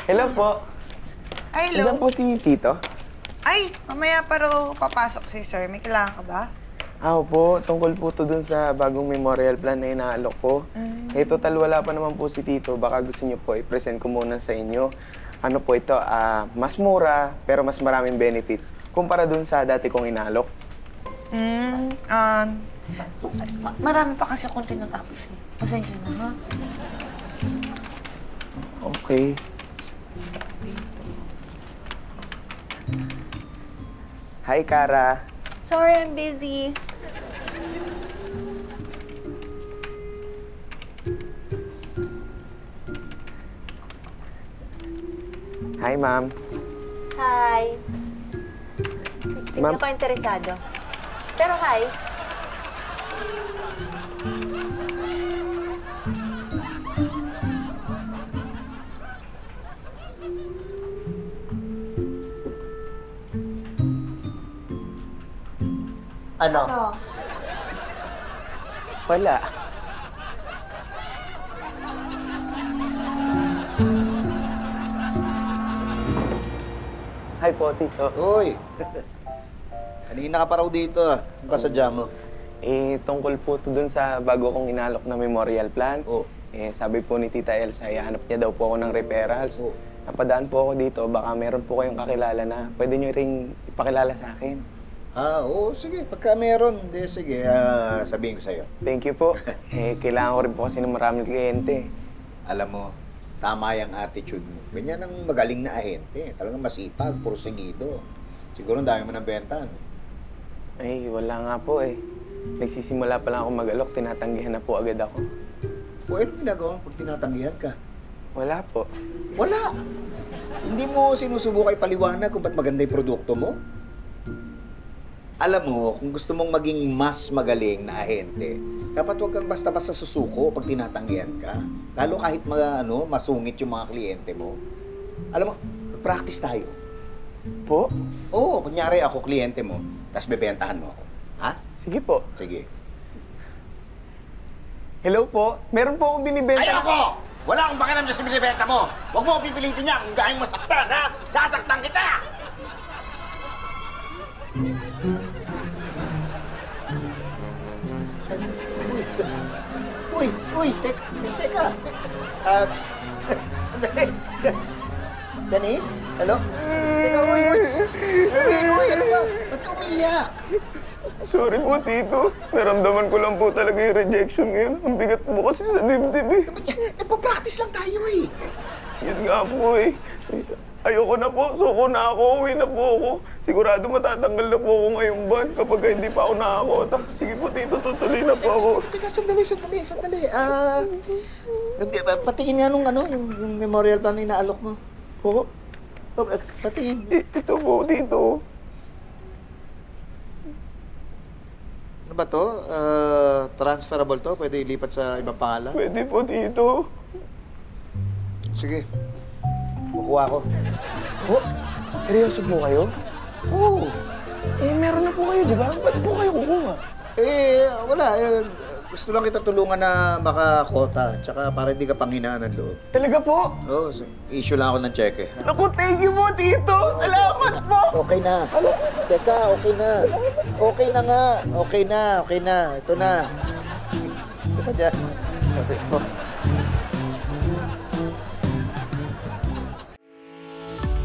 Hello po. Ay, hello. Saan po si Tito? Ay, mamaya pa raw papasok si sir. May kailangan ka ba? Opo. Tungkol po to dun sa bagong memorial plan na inaalok ko. Total wala pa naman po si Tito. Baka gusto niyo po i-present ko muna sa inyo. Ano po ito, mas mura pero mas maraming benefits kumpara dun sa dati kong inaalok. Marami pa kasi akong tinatapos eh. Pasensya na, ha? Okay. Hi, Kara. Sorry, I'm busy. Hi, ma'am. Hi. Hindi Ma'am. ako interesado. Pero hi. Ano? Wala. Hi po, Tito. Uy! Kanina ka pa raw dito ah. Ano ba sadya mo? Tungkol po to dun sa bago kong inalok na memorial plan. Oh. Sabi po ni Tita Elsa, hanap niya daw po ako ng referrals. Oh. Napadaan po ako dito, baka meron po kayong kakilala na pwede niyo ring ipakilala sa akin. Oo, sige. Pagka meron, sige, sabihin ko sa'yo. Thank you po. Kailangan ko rin po kasi ng maraming kliyente. Alam mo, tama yung attitude mo. Ganyan ang magaling na ahente. Talagang masipag, porsigido. Siguro ang dami mo ng benta, no? Ay, wala nga po eh. Nagsisimula pa lang ako mag-alok, tinatanggihan na po agad ako. O ano ginagawa mo pag tinatanggihan ka? Wala po. Wala! Hindi mo sinusubukan ipaliwanag kung ba't maganda yung produkto mo? Alam mo, kung gusto mong maging mas magaling na ahente, dapat huwag kang basta-basta susuko pag tinatanggihan ka. Lalo kahit masungit yung mga kliyente mo. Alam mo, practice tayo. Po? Oo, kunyari ako kliyente mo, tapos bebentahan mo ako. Ha? Sige po. Sige. Hello po? Meron po akong binibenta. Ay ako! Wala akong pakialam sa binibenta mo. Huwag mo pipilitin niya kung gayang masaktan, ha? Sasaktan kita! Uy, teka. Sandali. Janice? Hello? Teka, uy, ano ba? Ba't ka umiiyak? Sorry po, Tito. Naramdaman ko lang po talaga yung rejection ngayon. Ang bigat po kasi sa dibdib eh. Nagpa-practice lang tayo eh. Yun nga po eh. Ayoko na po. Suko na ako. Uwi na po ako. Sigurado matatanggal na po ako ngayong buwan kapag hindi pa ako nakakota. Sige po, Tito. Tutuloy na po ako. Teka, sandali. Patingin nga nung yung memorial plan na inaalok mo. Po? Patingin. Ito po, Tito. Ano ba to? Transferable to? Pwede ilipat sa ibang pangalan? Pwede po, Tito. Sige. Kukuha ko. Po? Seryoso po kayo? Oo. Meron na po kayo, di ba? Ba't po kayo kukuha? Wala. Gusto lang kita tulungan na makakota. Tsaka para hindi ka panghinaan ng loob. Talaga po? Oo, issue lang ako ng cheque. Naku, thank you po, Tito. Salamat po. Okay na. Teka, okay na. Okay na nga. Okay na. Ito na. Ito dyan. Okay po.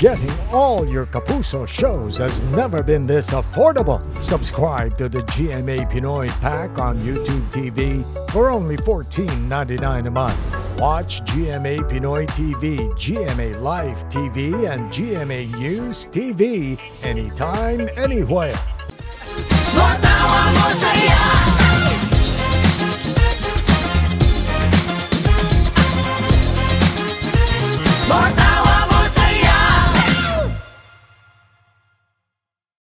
Getting all your Kapuso shows has never been this affordable. Subscribe to the GMA Pinoy Pack on YouTube TV for only $14.99 a month. Watch GMA Pinoy TV, GMA Live TV, and GMA News TV anytime, anywhere. Matawa mo saya.